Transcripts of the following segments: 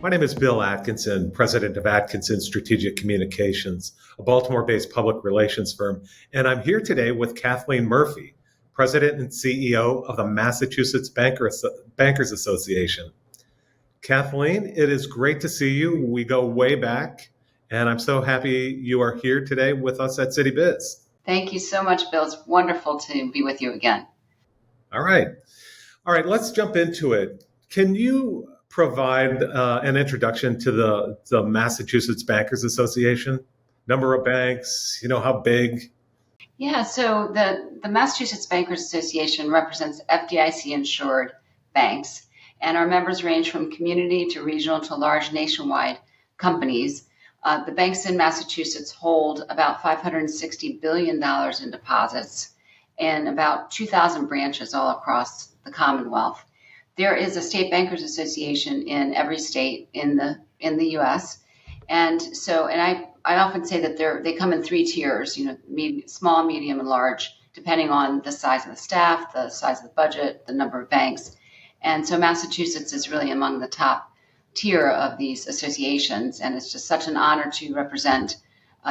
My name is Bill Atkinson, president of Atkinson Strategic Communications, a Baltimore-based public relations firm. And I'm here today with Kathleen Murphy, president and CEO of the Massachusetts Bankers Association. Kathleen, it is great to see you. We go way back, and I'm so happy you are here today with us at CityBiz. Thank you so much, Bill. It's wonderful to be with you again. All right, let's jump into it. Can you provide an introduction to the Massachusetts Bankers Association? Number of banks, how big? Yeah, so the Massachusetts Bankers Association represents FDIC-insured banks, and our members range from community to regional to large nationwide companies. The banks in Massachusetts hold about $560 billion in deposits and about 2,000 branches all across the Commonwealth. There is a state bankers association in every state in the U.S. And I often say that they come in three tiers, small, medium, and large, depending on the size of the staff, the size of the budget, the number of banks. And so Massachusetts is really among the top tier of these associations, and it's just such an honor to represent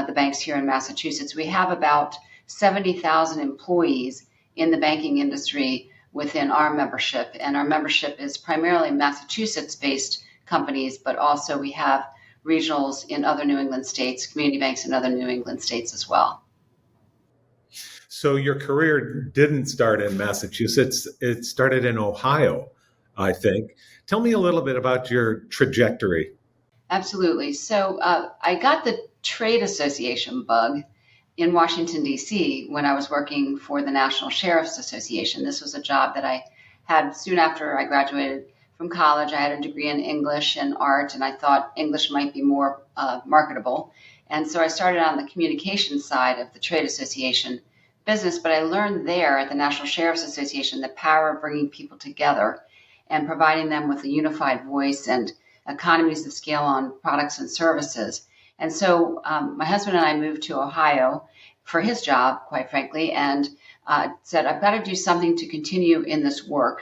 the banks here in Massachusetts. We have about 70,000 employees in the banking industry within our membership, and our membership is primarily Massachusetts-based companies, but also we have regionals in other New England states, community banks in other New England states as well. So your career didn't start in Massachusetts, it started in Ohio, I think. Tell me a little bit about your trajectory. Absolutely. So I got the trade association bug in Washington, D.C. when I was working for the National Sheriff's Association. This was a job that I had soon after I graduated from college. I had a degree in English and art, and I thought English might be more marketable. And so I started on the communications side of the trade association business, but I learned there at the National Sheriff's Association the power of bringing people together and providing them with a unified voice and economies of scale on products and services. And so my husband and I moved to Ohio for his job, quite frankly, and said, I've got to do something to continue in this work.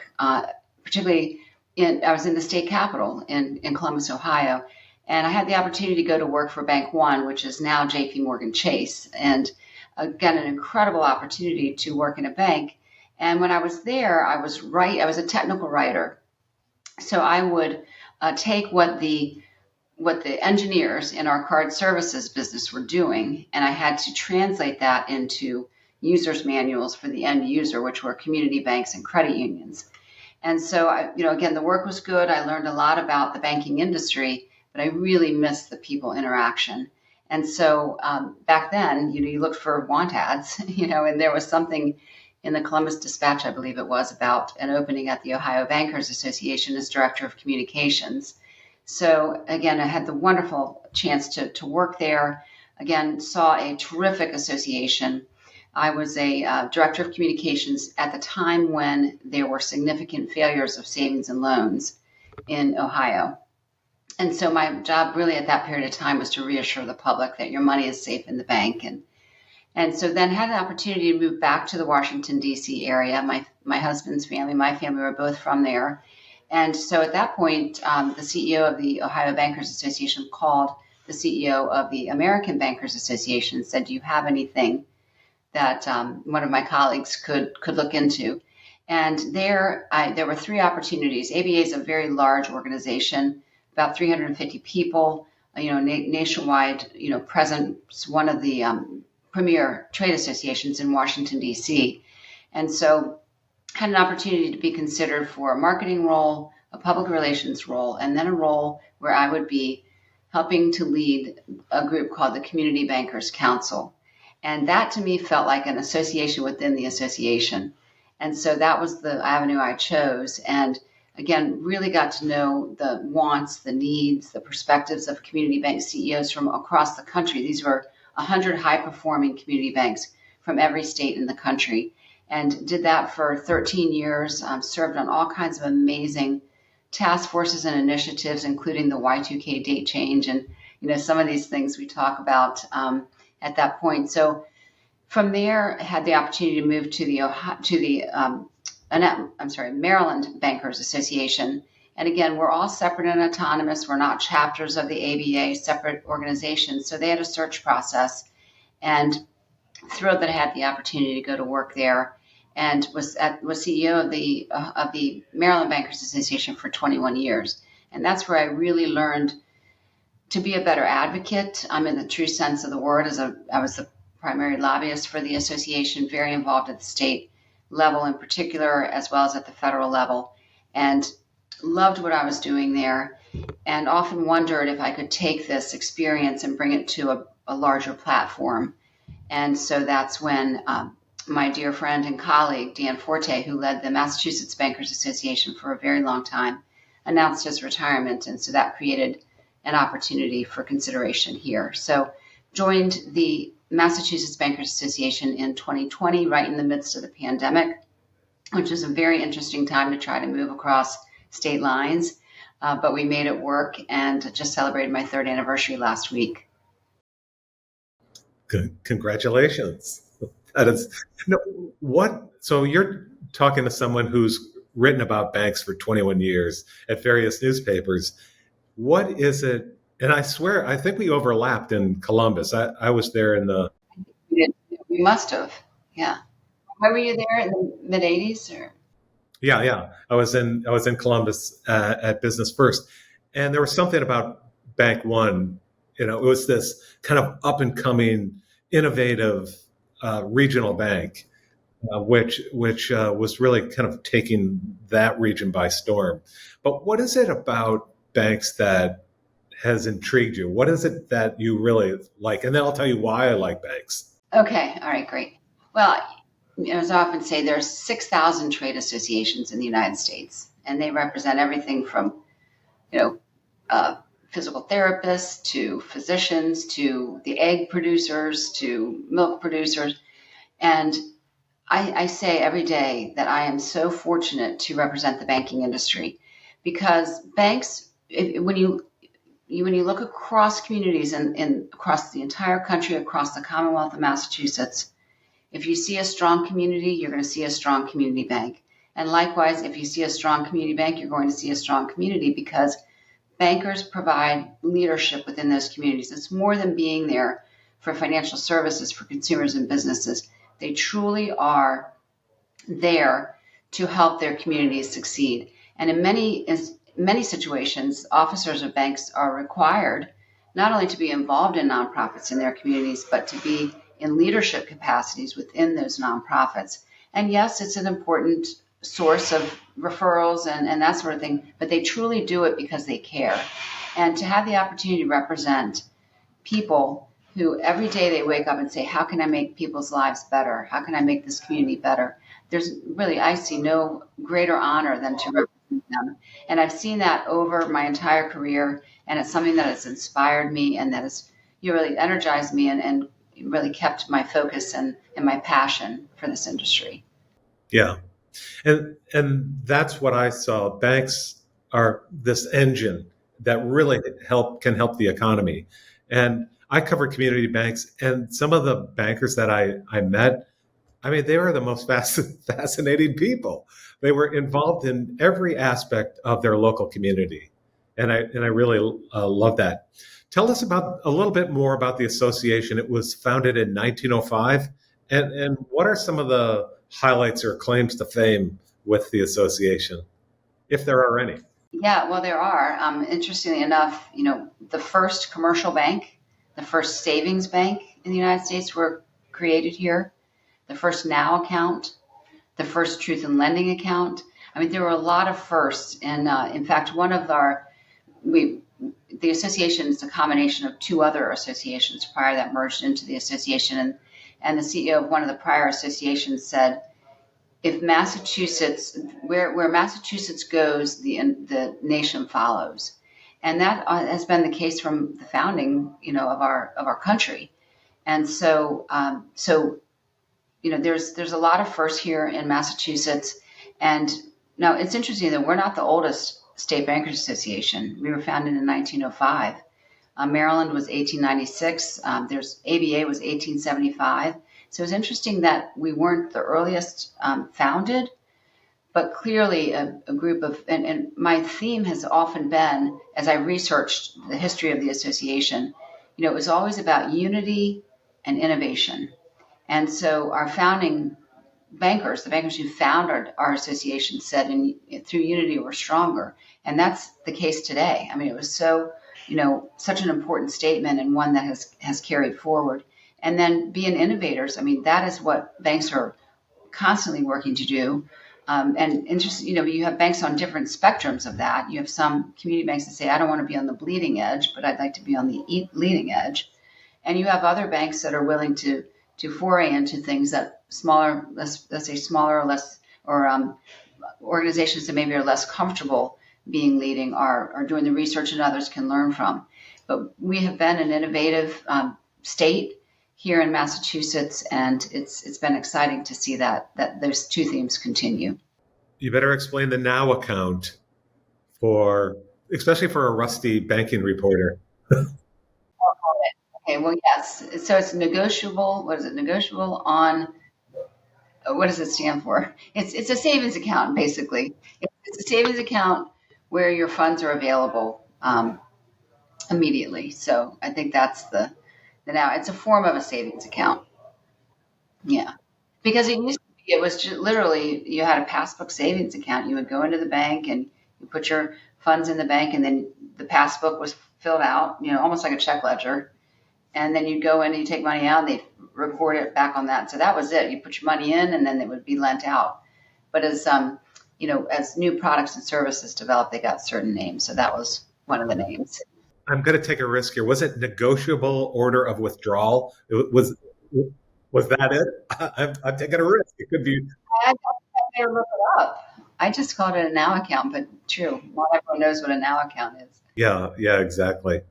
Particularly, I was in the state capitol in Columbus, Ohio, and I had the opportunity to go to work for Bank One, which is now J.P. Morgan Chase. And again, an incredible opportunity to work in a bank. And when I was there, I was a technical writer. So I would take what the engineers in our card services business were doing, and I had to translate that into users' manuals for the end user, which were community banks and credit unions. And so, again, the work was good. I learned a lot about the banking industry, but I really missed the people interaction. And so back then, you looked for want ads, and there was something in the Columbus Dispatch, I believe it was, about an opening at the Ohio Bankers Association as Director of Communications. So again, I had the wonderful chance to work there. Again, saw a terrific association. I was a director of communications at the time when there were significant failures of savings and loans in Ohio. And so my job really at that period of time was to reassure the public that your money is safe in the bank. And so then had an opportunity to move back to the Washington, D.C. area. My husband's family, my family were both from there. And so at that point, the CEO of the Ohio Bankers Association called the CEO of the American Bankers Association and said, do you have anything that one of my colleagues could look into? And there were three opportunities. ABA is a very large organization, about 350 people, nationwide, presence, one of the premier trade associations in Washington, D.C. And so had an opportunity to be considered for a marketing role, a public relations role, and then a role where I would be helping to lead a group called the Community Bankers Council. And that to me felt like an association within the association. And so that was the avenue I chose. And again, really got to know the wants, the needs, the perspectives of community bank CEOs from across the country. These were 100 high-performing community banks from every state in the country. And did that for 13 years, served on all kinds of amazing task forces and initiatives, including the Y2K date change and some of these things we talk about at that point. So from there, I had the opportunity to move to the Maryland Bankers Association And again, we're all separate and autonomous. We're not chapters of the ABA, separate organizations. So they had a search process, and thrilled that I had the opportunity to go to work there, and was CEO of the Maryland Bankers Association for 21 years. And that's where I really learned to be a better advocate. I'm in the true sense of the word. I was the primary lobbyist for the association, very involved at the state level in particular, as well as at the federal level, and loved what I was doing there, and often wondered if I could take this experience and bring it to a larger platform. And so that's when my dear friend and colleague, Dan Forte, who led the Massachusetts Bankers Association for a very long time, announced his retirement. And so that created an opportunity for consideration here. So joined the Massachusetts Bankers Association in 2020, right in the midst of the pandemic, which was a very interesting time to try to move across state lines. But we made it work, and just celebrated my third anniversary last week. Congratulations. That is so you're talking to someone who's written about banks for 21 years at various newspapers. What is it? And I swear, I think we overlapped in Columbus. I was there in the... We must have. Yeah. When were you there, in the mid 80s or? Yeah. I was in Columbus at Business First. And there was something about Bank One. It was this kind of up and coming, innovative regional bank, which was really kind of taking that region by storm. But what is it about banks that has intrigued you? What is it that you really like? And then I'll tell you why I like banks. Okay. All right. Great. Well, as I often say, there's 6,000 trade associations in the United States, and they represent everything from, physical therapists to physicians to the egg producers to milk producers. And I say every day that I am so fortunate to represent the banking industry, because banks, when you look across communities and across the entire country, across the Commonwealth of Massachusetts, if you see a strong community, you're going to see a strong community bank. And likewise, if you see a strong community bank, you're going to see a strong community, because bankers provide leadership within those communities. It's more than being there for financial services for consumers and businesses. They truly are there to help their communities succeed. And in many situations, officers of banks are required not only to be involved in nonprofits in their communities, but to be in leadership capacities within those nonprofits. And yes, it's an important source of referrals and that sort of thing, but they truly do it because they care. And to have the opportunity to represent people who every day they wake up and say, how can I make people's lives better? How can I make this community better? I see no greater honor than to represent them. And I've seen that over my entire career, and it's something that has inspired me and that has really energized me and really kept my focus and my passion for this industry. Yeah. And that's what I saw. Banks are this engine that really can help the economy. And I covered community banks, and some of the bankers that I met, they were the most fascinating people. They were involved in every aspect of their local community. And I really love that. Tell us a little bit more about the association. It was founded in 1905. And what are some of the highlights or claims to fame with the association, if there are any? Yeah, well, there are. Interestingly enough, the first commercial bank, the first savings bank in the United States were created here, the first NOW account, the first Truth in Lending account. There were a lot of firsts. And in fact, the association is a combination of two other associations prior that merged into the association. And the CEO of one of the prior associations said, if Massachusetts, where Massachusetts goes, the nation follows. And that has been the case from the founding, of our country. And so, there's a lot of firsts here in Massachusetts. And now it's interesting that we're not the oldest state bankers association. We were founded in 1905. Maryland was 1896. ABA was 1875. So it's interesting that we weren't the earliest founded, but clearly a group of, and my theme has often been, as I researched the history of the association, it was always about unity and innovation. And so our founding bankers, the bankers who founded our association, said, through unity we're stronger. And that's the case today. I mean, it was such an important statement, and one that has carried forward. And then being innovators, I mean, that is what banks are constantly working to do. And interesting, you have banks on different spectrums of that. You have some community banks that say, I don't want to be on the bleeding edge, but I'd like to be on the leading edge. And you have other banks that are willing to foray into things that smaller, let's say smaller or less, or organizations that maybe are less comfortable being leading are doing the research and others can learn from. But we have been an innovative state here in Massachusetts, and it's been exciting to see that those two themes continue. You better explain the Now account especially for a rusty banking reporter. Okay, well, yes. So it's negotiable. What is it? Negotiable on, what does it stand for? It's a savings account, basically. It's a savings account where your funds are available immediately. So I think that's the now. It's a form of a savings account. Yeah. Because it used to be, it was just literally, you had a passbook savings account. You would go into the bank and you put your funds in the bank, and then the passbook was filled out, almost like a check ledger. And then you'd go in and you take money out and they record it back on that. So that was it. You put your money in and then it would be lent out. But as new products and services developed, they got certain names. So that was one of the names. I'm going to take a risk here. Was it negotiable order of withdrawal? Was that it? I'm taking a risk. It could be. I better look it up. I just called it a Now account, but true. Not everyone knows what a Now account is. Yeah, exactly.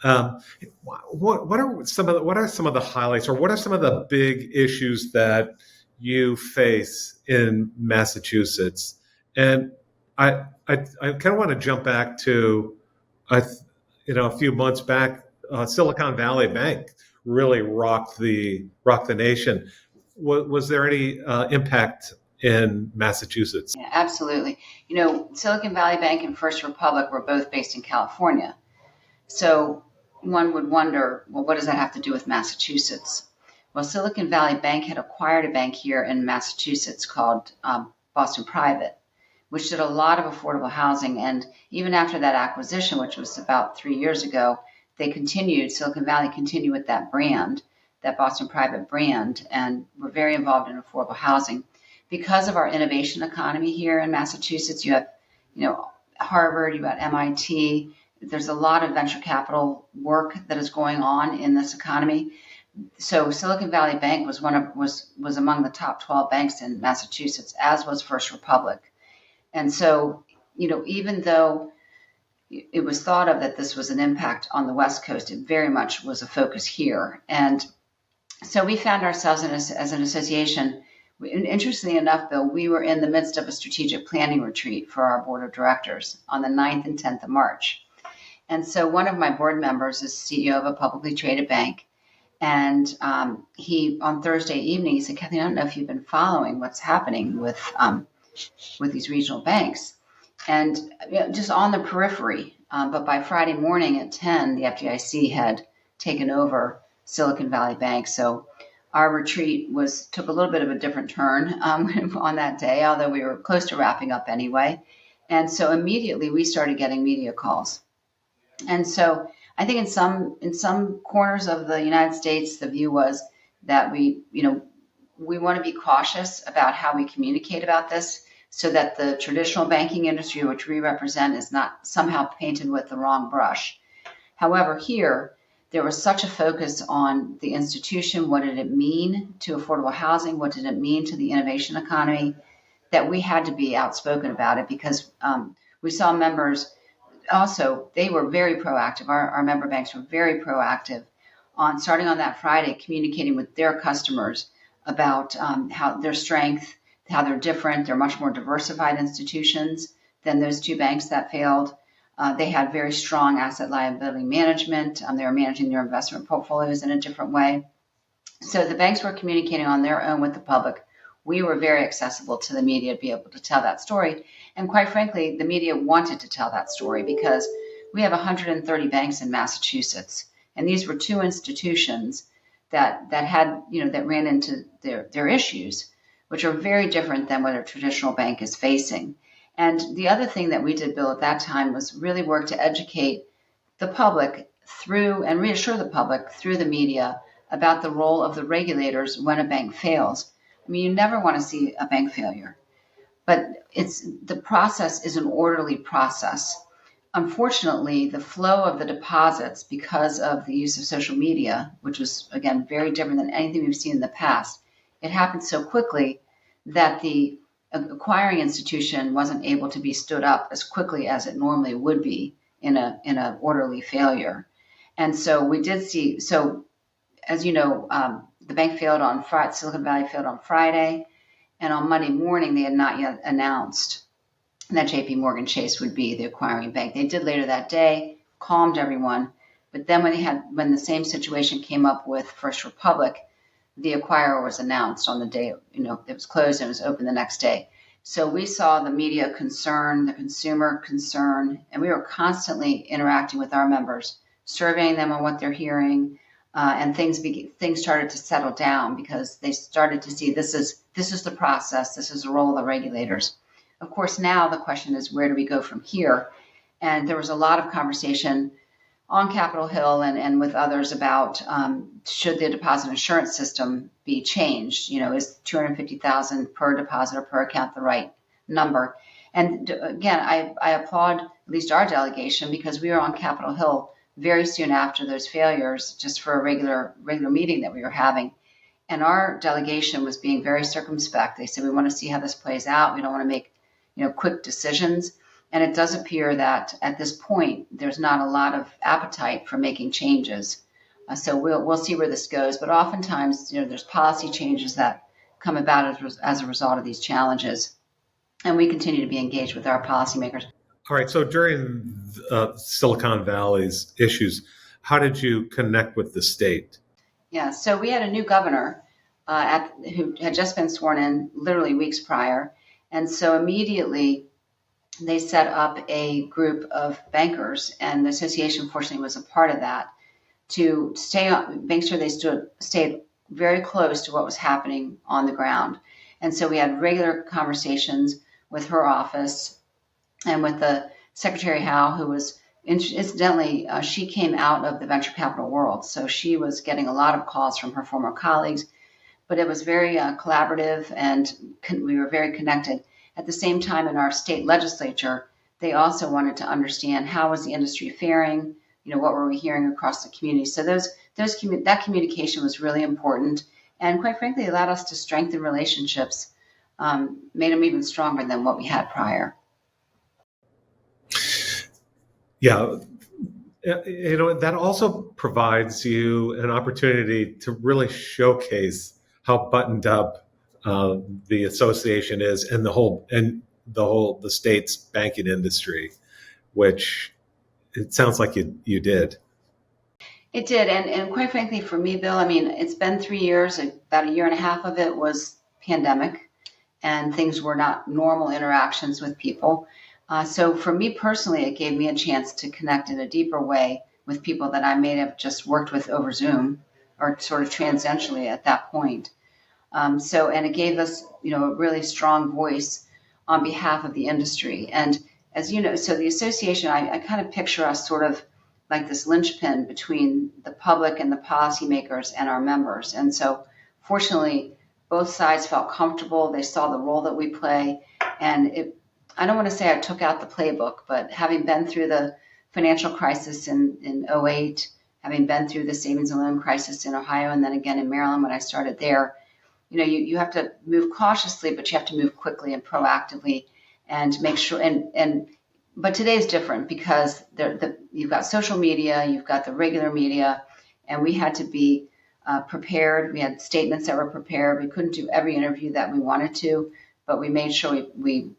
What are some of the highlights, or what are some of the big issues that you face in Massachusetts? And I kind of want to jump back to a few months back, Silicon Valley Bank really rocked the nation. Was there any impact in Massachusetts? Yeah, absolutely. Silicon Valley Bank and First Republic were both based in California. So one would wonder, well, what does that have to do with Massachusetts? Well, Silicon Valley Bank had acquired a bank here in Massachusetts called Boston Private, which did a lot of affordable housing. And even after that acquisition, which was about 3 years ago, Silicon Valley continued with that brand, that Boston Private brand, and were very involved in affordable housing. Because of our innovation economy here in Massachusetts, you have, Harvard, you have MIT. There's a lot of venture capital work that is going on in this economy. So Silicon Valley Bank was was among the top 12 banks in Massachusetts, as was First Republic. And so, even though it was thought of that this was an impact on the West Coast, it very much was a focus here. And so we found ourselves as an association. And interestingly enough, Bill, we were in the midst of a strategic planning retreat for our board of directors on the 9th and 10th of March. And so one of my board members is CEO of a publicly traded bank. And he, on Thursday evening, he said, Kathleen, I don't know if you've been following what's happening with these regional banks. And just on the periphery. But by Friday morning at 10, the FDIC had taken over Silicon Valley Bank. So our retreat took a little bit of a different turn on that day, although we were close to wrapping up anyway. And so immediately we started getting media calls. And so I think in some corners of the United States, the view was that we want to be cautious about how we communicate about this so that the traditional banking industry, which we represent, is not somehow painted with the wrong brush. However, here, there was such a focus on the institution. What did it mean to affordable housing? What did it mean to the innovation economy? That we had to be outspoken about it because we saw members. Also, they were very proactive. Our member banks were very proactive on starting on that Friday, communicating with their customers about how their strength, how they're different. They're much more diversified institutions than those two banks that failed. They had very strong asset liability management. They were managing their investment portfolios in a different way. So the banks were communicating on their own with the public we were very accessible to the media to be able to tell that story. And quite frankly, the media wanted to tell that story because we have 130 banks in Massachusetts. And these were two institutions that had, that ran into their issues, which are very different than what a traditional bank is facing. And the other thing that we did, Bill, at that time was really work to educate the public through and reassure the public through the media about the role of the regulators when a bank fails. I mean, you never want to see a bank failure, but the process is an orderly process. Unfortunately, the flow of the deposits, because of the use of social media, which was, again, very different than anything we've seen in the past, it happened so quickly that the acquiring institution wasn't able to be stood up as quickly as it normally would be in a orderly failure. And so we did see, so as you know, the bank failed on Friday, Silicon Valley failed on Friday, and on Monday morning they had not yet announced that JP Morgan Chase would be the acquiring bank. They did later that day, calmed everyone, but then when the same situation came up with First Republic, the acquirer was announced on the day, it was closed and it was open the next day. So we saw the media concern, the consumer concern, and we were constantly interacting with our members, surveying them on what they're hearing, and things started to settle down because they started to see this is the process, this is the role of the regulators. Of course, now the question is, where do we go from here? And there was a lot of conversation on Capitol Hill and with others about should the deposit insurance system be changed? Is $250,000 per deposit or per account the right number? And again, I applaud at least our delegation because we were on Capitol Hill very soon after those failures, just for a regular meeting that we were having. And our delegation was being very circumspect. They said, we want to see how this plays out. We don't want to make quick decisions. And it does appear that at this point, there's not a lot of appetite for making changes. So we'll see where this goes. But oftentimes, there's policy changes that come about as a result of these challenges. And we continue to be engaged with our policymakers. All right. So during Silicon Valley's issues, how did you connect with the state? Yeah. So we had a new governor who had just been sworn in literally weeks prior. And so immediately they set up a group of bankers, and the association, fortunately, was a part of that, to make sure they stayed very close to what was happening on the ground. And so we had regular conversations with her office and with the Secretary Howe, who was, incidentally, she came out of the venture capital world. So she was getting a lot of calls from her former colleagues, but it was very collaborative, and we were very connected. At the same time, in our state legislature, they also wanted to understand how was the industry faring, what were we hearing across the community. So that communication was really important, and quite frankly, allowed us to strengthen relationships, made them even stronger than what we had prior. Yeah. That also provides you an opportunity to really showcase how buttoned up the association is and the state's banking industry, which it sounds like you did. It did. And quite frankly, for me, Bill, it's been 3 years, about a year and a half of it was pandemic, and things were not normal interactions with people. So for me personally, it gave me a chance to connect in a deeper way with people that I may have just worked with over Zoom or sort of tangentially at that point. And it gave us, a really strong voice on behalf of the industry. And as you know, so the association, I kind of picture us sort of like this linchpin between the public and the policymakers and our members. And so fortunately, both sides felt comfortable. They saw the role that we play. And I don't want to say I took out the playbook, but having been through the financial crisis in 2008, having been through the savings and loan crisis in Ohio, and then again in Maryland when I started there, you have to move cautiously, but you have to move quickly and proactively and make sure. But today is different because you've got social media, you've got the regular media, and we had to be prepared. We had statements that were prepared. We couldn't do every interview that we wanted to, but we made sure we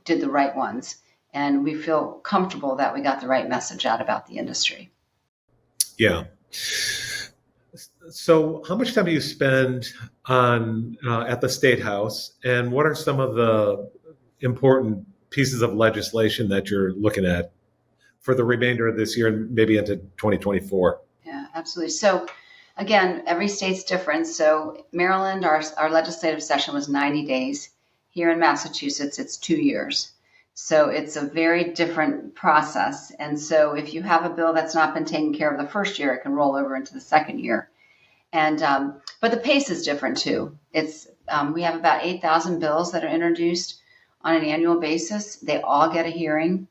did the right ones. And we feel comfortable that we got the right message out about the industry. Yeah. So, how much time do you spend on at the State House, and what are some of the important pieces of legislation that you're looking at for the remainder of this year and maybe into 2024? Yeah, absolutely. So, again, every state's different. So, Maryland, our legislative session was 90 days. Here in Massachusetts, it's 2 years. So, it's a very different process. And so, if you have a bill that's not been taken care of the first year, it can roll over into the second year. And but the pace is different too. It's we have about 8,000 bills that are introduced on an annual basis. They all get a hearing.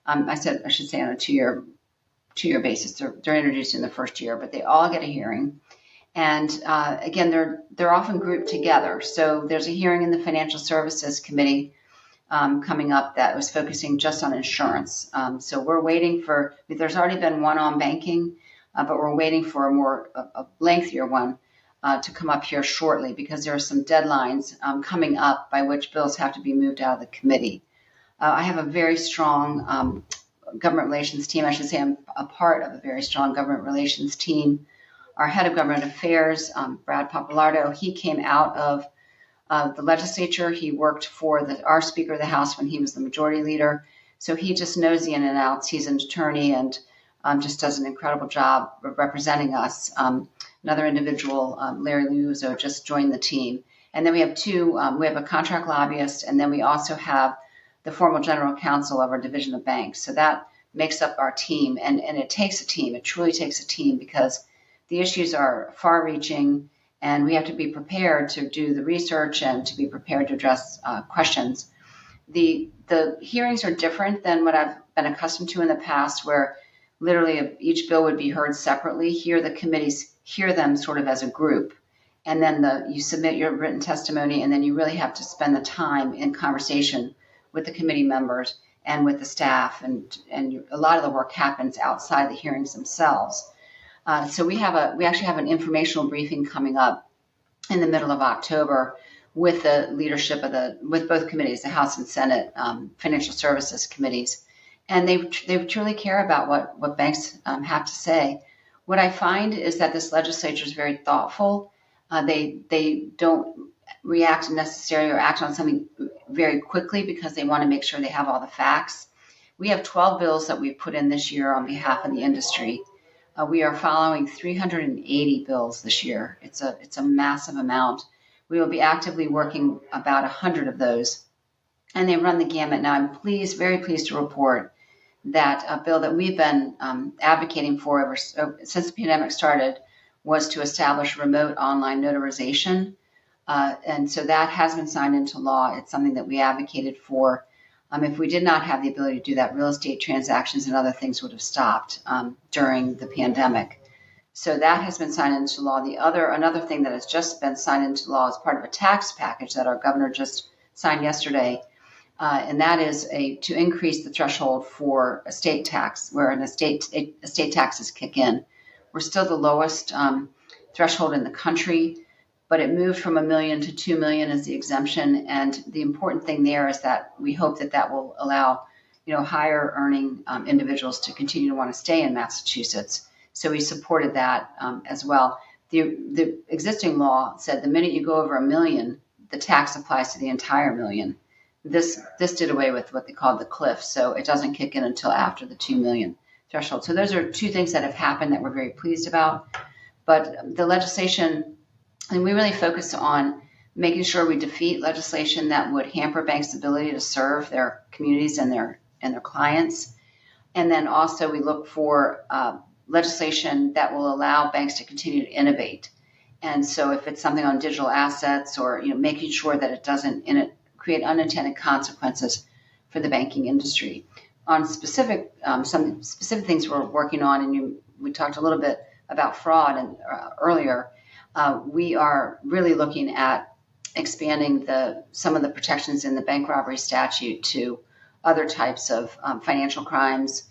I should say on a two year basis. They're introduced in the first year, but they all get a hearing. And again, they're often grouped together. So there's a hearing in the Financial Services Committee coming up that was focusing just on insurance. So we're waiting for. There's already been one on banking, but we're waiting for a lengthier one to come up here shortly because there are some deadlines coming up by which bills have to be moved out of the committee. I have a very strong government relations team. I should say I'm a part of a very strong government relations team. Our head of government affairs, Brad Papalardo, he came out of the legislature. He worked for our Speaker of the House when he was the majority leader. So he just knows the in and outs. He's an attorney and just does an incredible job of representing us. Another individual, Larry Liuzzo, just joined the team. And then we have we have a contract lobbyist, and then we also have the formal general counsel of our division of banks. So that makes up our team. And it takes a team. It truly takes a team because the issues are far reaching and we have to be prepared to do the research and to be prepared to address questions. The hearings are different than what I've been accustomed to in the past, where literally each bill would be heard separately. Here, the committees hear them sort of as a group. And then you submit your written testimony, and then you really have to spend the time in conversation with the committee members and with the staff, and a lot of the work happens outside the hearings themselves. So we actually have an informational briefing coming up in the middle of October with the leadership with both committees, the House and Senate financial services committees, and they truly care about what banks have to say. What I find is that this legislature is very thoughtful. They don't react necessarily or act on something very quickly because they want to make sure they have all the facts. We have 12 bills that we've put in this year on behalf of the industry. We are following 380 bills this year. It's a massive amount. We will be actively working about 100 of those, and they run the gamut. Now, I'm very pleased to report that a bill that we've been advocating for since the pandemic started was to establish remote online notarization. And so that has been signed into law. It's something that we advocated for. If we did not have the ability to do that, real estate transactions and other things would have stopped during the pandemic. So that has been signed into law. Another thing that has just been signed into law is part of a tax package that our governor just signed yesterday, and that is to increase the threshold for estate tax, where estate taxes kick in. We're still the lowest threshold in the country, but it moved from $1 million to $2 million as the exemption. And the important thing there is that we hope that will allow, higher earning individuals to continue to want to stay in Massachusetts. So we supported that as well. The existing law said the minute you go over $1 million, the tax applies to the entire $1 million. This did away with what they called the cliff, so it doesn't kick in until after the $2 million threshold. So those are two things that have happened that we're very pleased about. But the legislation, and we really focus on making sure we defeat legislation that would hamper banks' ability to serve their communities and their clients. And then also we look for legislation that will allow banks to continue to innovate. And so if it's something on digital assets or making sure that it doesn't create unintended consequences for the banking industry. On some specific things we're working on, and we talked a little bit about fraud earlier. We are really looking at expanding some of the protections in the bank robbery statute to other types of financial crimes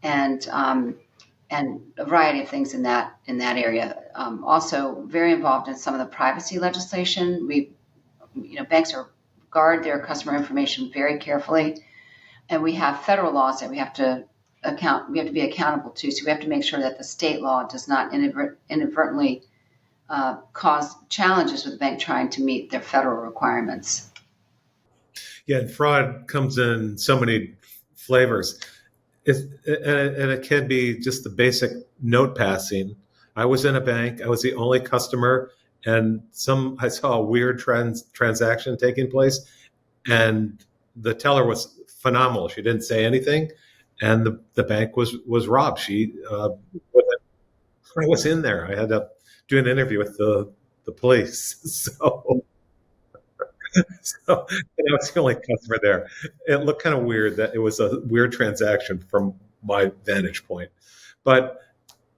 and a variety of things in that area. Also, very involved in some of the privacy legislation. Banks guard their customer information very carefully, and we have federal laws that we have to be accountable to. So we have to make sure that the state law does not inadvertently cause challenges with the bank trying to meet their federal requirements. Yeah, and fraud comes in so many flavors. And it can be just the basic note passing. I was in a bank. I was the only customer, and I saw a weird transaction taking place, and the teller was phenomenal. She didn't say anything, and the bank was robbed. When I was in there, I had to do an interview with the police. So and I was the only customer there. It looked kind of weird that it was a weird transaction from my vantage point. But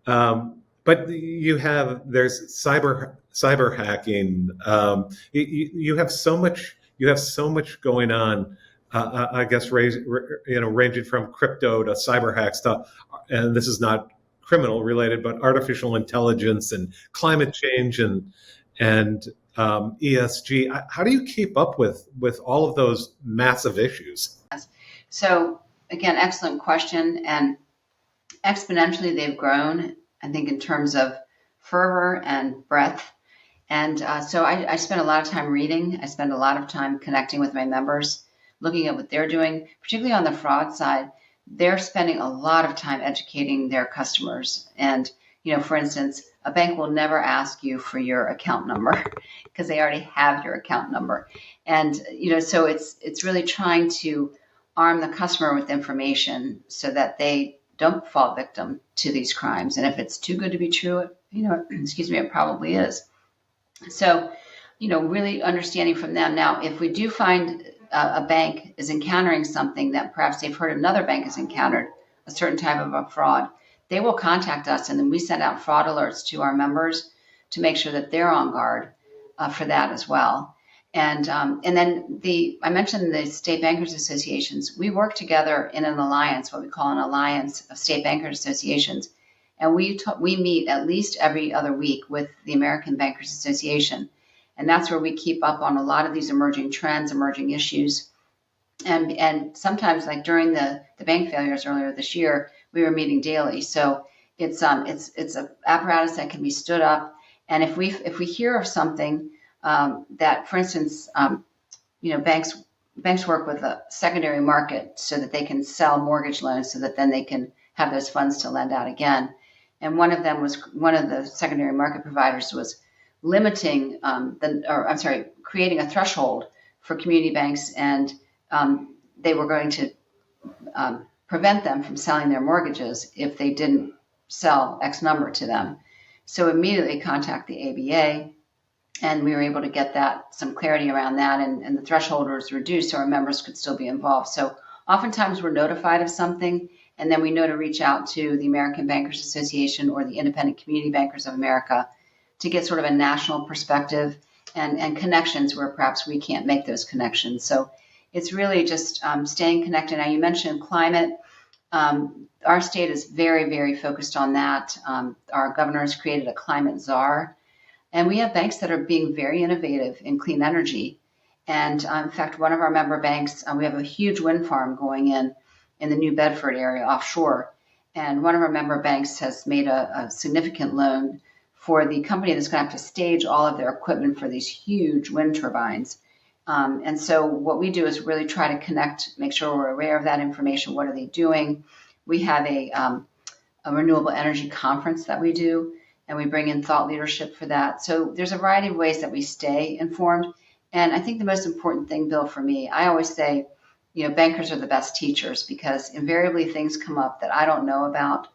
there's cyber hacking. You have so much going on. I guess ranging from crypto to cyber hack stuff, and this is not criminal related, but artificial intelligence and climate change and ESG. How do you keep up with all of those massive issues? So again, excellent question. And exponentially, they've grown, I think, in terms of fervor and breadth. And so I spend a lot of time reading. I spend a lot of time connecting with my members, looking at what they're doing, particularly on the fraud side. They're spending a lot of time educating their customers. And, for instance, a bank will never ask you for your account number because they already have your account number. And, so it's really trying to arm the customer with information so that they don't fall victim to these crimes. And if it's too good to be true, it probably is. So, really understanding from them. Now, if we do find a bank is encountering something that perhaps they've heard another bank has encountered, a certain type of a fraud, they will contact us, and then we send out fraud alerts to our members to make sure that they're on guard for that as well. And then I mentioned the state bankers associations. We work together in an alliance, what we call an alliance of state bankers associations, and we meet at least every other week with the American Bankers Association. And that's where we keep up on a lot of these emerging trends, emerging issues. And sometimes, like during the bank failures earlier this year, we were meeting daily. So it's an apparatus that can be stood up. And if we hear of something that, for instance, banks work with a secondary market so that they can sell mortgage loans so that then they can have those funds to lend out again. And one of the secondary market providers was limiting creating a threshold for community banks, and they were going to prevent them from selling their mortgages if they didn't sell X number to them. So immediately contact the ABA, and we were able to get some clarity around that, and the threshold was reduced so our members could still be involved. So oftentimes we're notified of something, and then we know to reach out to the American Bankers Association or the Independent Community Bankers of America to get sort of a national perspective and connections where perhaps we can't make those connections. So it's really just staying connected. Now, you mentioned climate. Our state is very, very focused on that. Our governor has created a climate czar, and we have banks that are being very innovative in clean energy. And in fact, one of our member banks, we have a huge wind farm going in the New Bedford area offshore. And one of our member banks has made a significant loan for the company that's going to have to stage all of their equipment for these huge wind turbines. And so what we do is really try to connect, make sure we're aware of that information. What are they doing? We have a renewable energy conference that we do, and we bring in thought leadership for that. So there's a variety of ways that we stay informed. And I think the most important thing, Bill, for me, I always say, bankers are the best teachers because invariably things come up that I don't know about.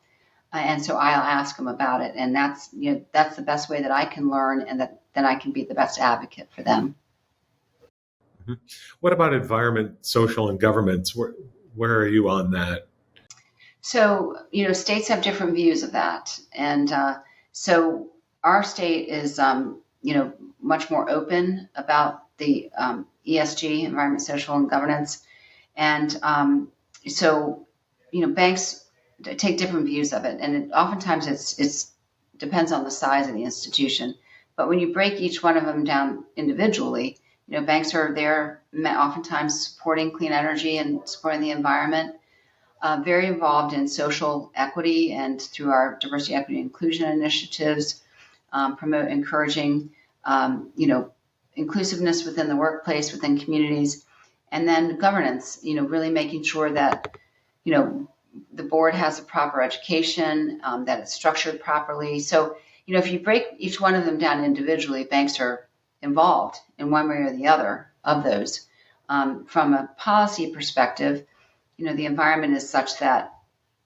And so I'll ask them about it. And that's the best way that I can learn, and that then I can be the best advocate for them. Mm-hmm. What about environment, social, and governments? Where are you on that? So, states have different views of that. And so our state is, much more open about the ESG, environment, social, and governance. And so, banks take different views of it. And oftentimes it's depends on the size of the institution. But when you break each one of them down individually, banks are there oftentimes supporting clean energy and supporting the environment, very involved in social equity and through our diversity, equity, and inclusion initiatives, promote encouraging, inclusiveness within the workplace, within communities, and then governance, really making sure that, the board has a proper education, that it's structured properly. So, if you break each one of them down individually, banks are involved in one way or the other of those. From a policy perspective, the environment is such that,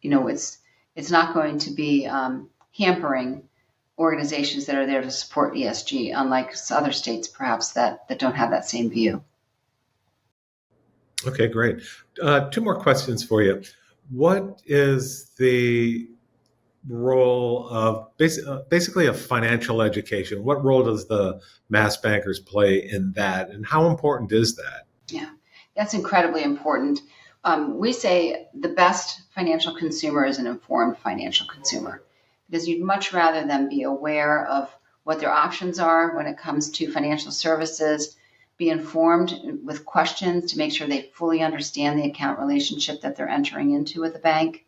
it's not going to be hampering organizations that are there to support ESG, unlike other states perhaps that don't have that same view. Okay, great. Two more questions for you. What is the role of basically a financial education? What role does the mass bankers play in that, and how important is that? Yeah, that's incredibly important. We say the best financial consumer is an informed financial consumer, because you'd much rather them be aware of what their options are when it comes to financial services, be informed with questions to make sure they fully understand the account relationship that they're entering into with the bank.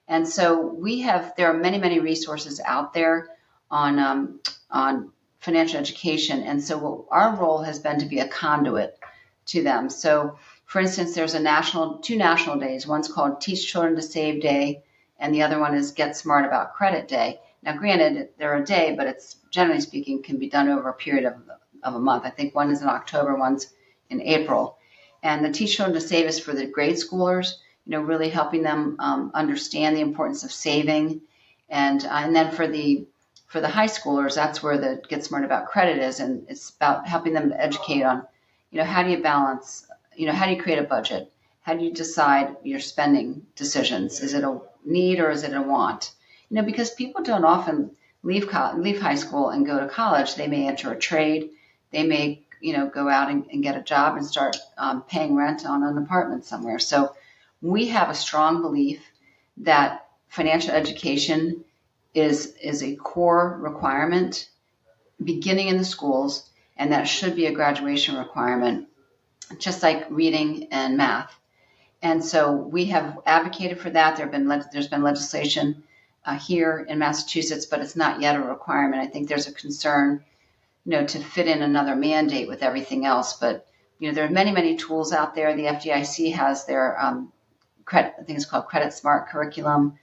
And so there are many, many resources out there on financial education. And so our role has been to be a conduit to them. So, for instance, there's two national days. One's called Teach Children to Save Day, and the other one is Get Smart About Credit Day. Now, granted, they're a day, but it's, generally speaking, can be done over a period of a month. I think one is in October, one's in April. And the Teach Children to Save is for the grade schoolers, really helping them understand the importance of saving. And then for the high schoolers, that's where the Get Smart About Credit is. And it's about helping them to educate on, how do you balance, how do you create a budget? How do you decide your spending decisions? Is it a need or is it a want? Because people don't often leave high school and go to college. They may enter a trade. They may, go out and get a job and start paying rent on an apartment somewhere. So we have a strong belief that financial education is a core requirement beginning in the schools, and that should be a graduation requirement, just like reading and math. And so we have advocated for that. There's been legislation here in Massachusetts, but it's not yet a requirement. I think there's a concern, to fit in another mandate with everything else. But, there are many, many tools out there. The FDIC has their I think it's called Credit Smart curriculum.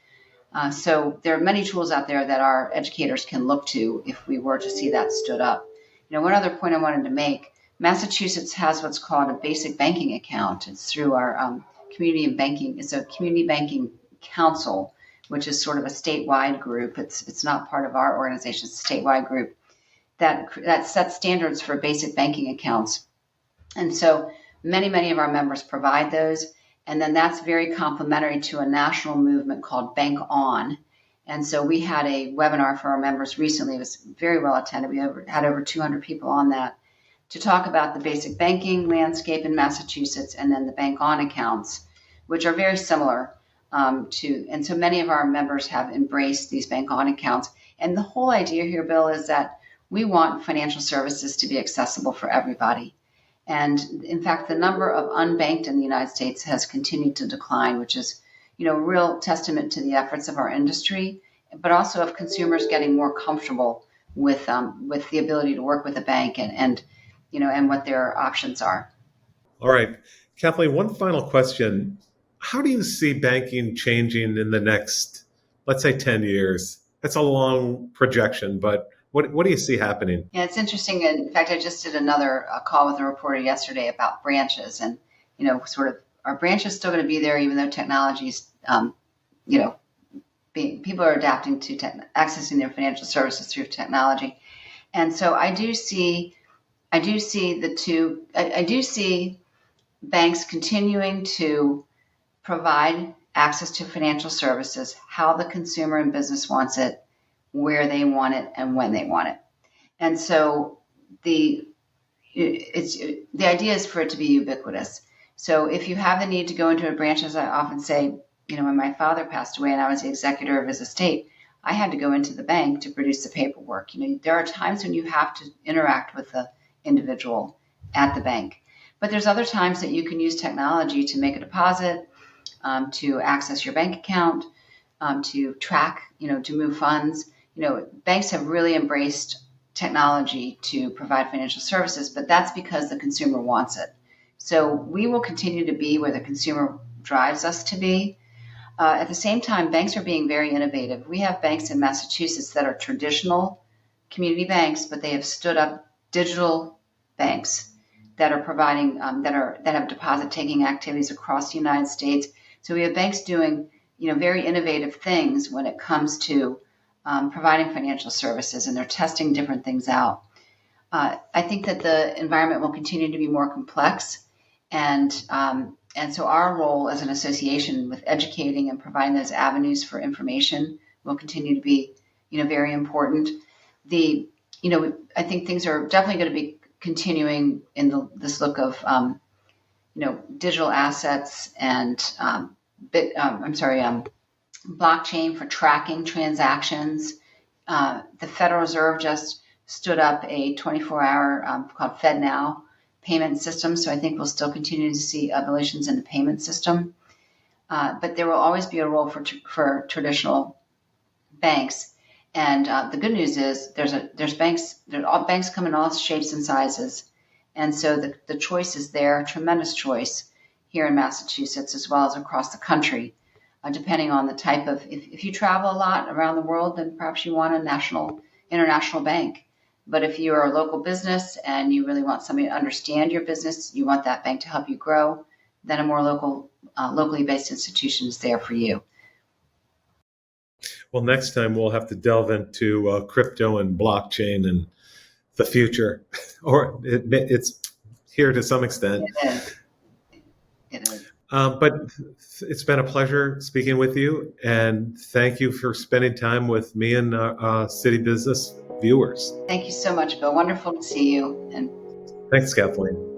So there are many tools out there that our educators can look to if we were to see that stood up. One other point I wanted to make, Massachusetts has what's called a basic banking account. It's through our community banking. It's a community banking council, which is sort of a statewide group. It's not part of our organization. It's a statewide group that sets standards for basic banking accounts. And so many, many of our members provide those. And then that's very complementary to a national movement called Bank On. And so we had a webinar for our members recently. It was very well attended. We had over 200 people on that to talk about the basic banking landscape in Massachusetts and then the Bank On accounts, which are very similar and so many of our members have embraced these Bank On accounts. And the whole idea here, Bill, is that we want financial services to be accessible for everybody. And in fact, the number of unbanked in the United States has continued to decline, which is, a real testament to the efforts of our industry, but also of consumers getting more comfortable with the ability to work with a bank and what their options are. All right. Kathleen, one final question. How do you see banking changing in the next, let's say, 10 years? That's a long projection, but what do you see happening? Yeah, it's interesting. In fact, I just did another call with a reporter yesterday about branches and, sort of are branches still going to be there even though technology's, people are adapting to accessing their financial services through technology. And so I do see banks continuing to provide access to financial services, how the consumer and business wants it, where they want it, and when they want it. And so the idea is for it to be ubiquitous. So if you have the need to go into a branch, as I often say, when my father passed away and I was the executor of his estate, I had to go into the bank to produce the paperwork. There are times when you have to interact with the individual at the bank. But there's other times that you can use technology to make a deposit, to access your bank account, to track, to move funds. banks have really embraced technology to provide financial services, but that's because the consumer wants it. So we will continue to be where the consumer drives us to be. At the same time, banks are being very innovative. We have banks in Massachusetts that are traditional community banks, but they have stood up digital banks that are providing that have deposit taking activities across the United States. So we have banks doing very innovative things when it comes to providing financial services, and they're testing different things out. I think that the environment will continue to be more complex, and so our role as an association with educating and providing those avenues for information will continue to be very important. I think things are definitely going to be continuing in this look of digital assets and blockchain for tracking transactions. The Federal Reserve just stood up a 24-hour called FedNow payment system, so I think we'll still continue to see evolutions in the payment system. But there will always be a role for traditional banks. And the good news is there's banks come in all shapes and sizes, and so the choice is there, tremendous choice here in Massachusetts as well as across the country. Depending on the type of, if you travel a lot around the world, then perhaps you want a international bank. But if you are a local business and you really want somebody to understand your business, you want that bank to help you grow, then a more locally based institution is there for you. Well, next time we'll have to delve into crypto and blockchain and the future, or it's here to some extent. It is. But it's been a pleasure speaking with you, and thank you for spending time with me and City Business viewers. Thank you so much, Bill. Wonderful to see you. And thanks, Kathleen.